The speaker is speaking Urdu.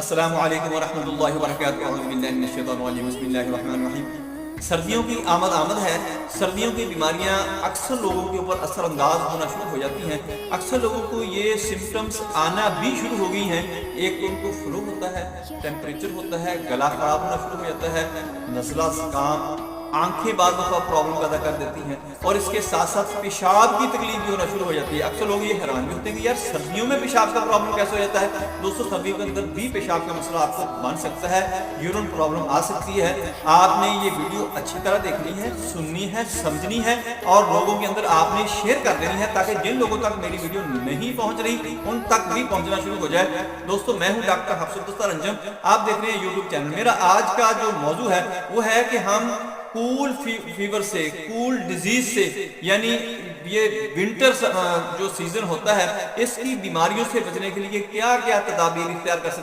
السلام علیکم ورحمۃ اللہ وبرکاتہ، اعوذ باللہ من الشیطان الرجیم، بسم اللہ الرحمن الرحیم۔ سردیوں کی آمد ہے۔ سردیوں کی بیماریاں اکثر لوگوں کے اوپر اثر انداز ہونا شروع ہو جاتی ہیں۔ اکثر لوگوں کو یہ سمٹمز آنا بھی شروع ہو گئی ہیں۔ ایک تو ان کو فلو ہوتا ہے، ٹیمپریچر ہوتا ہے، گلا خراب ہونا شروع ہو جاتا ہے، نزلہ زکام، آنکھیں بعض دفعہ پرابلم پیدا کر دیتی ہیں، اور اس کے ساتھ ساتھ پیشاب کی تکلیف بھی ہونا شروع ہو جاتی ہے۔ اکثر لوگ یہ حیران بھی ہوتے ہیں کہ یار سردیوں میں پیشاب کا پرابلم کیسے ہو جاتا ہے؟ دوستو، سردیوں کے اندر بھی پیشاب کا مسئلہ آپ کو بن سکتا ہے، یورین پرابلم آ سکتی ہے۔ آپ نے یہ ویڈیو اچھی طرح دیکھنی ہے، سننی ہے، سمجھنی ہے، اور لوگوں کے اندر آپ نے شیئر کر دینی ہے تاکہ جن لوگوں تک میری ویڈیو نہیں پہنچ رہی ان تک بھی پہنچنا شروع ہو جائے۔ دوستو، میں ہوں ڈاکٹر حفص الدستار انجم، آپ دیکھ رہے ہیں یوٹیوب چینل۔ میرا آج کا جو موضوع ہے وہ ہے کہ ہم کول فیور سے، کول ڈیزیز سے، یعنی یہ ونٹر جو سیزن ہوتا ہے، اس کی بیماریوں سے بچنے کے لیے کیا کیا تدابیر اختیار کر سکتے ہیں۔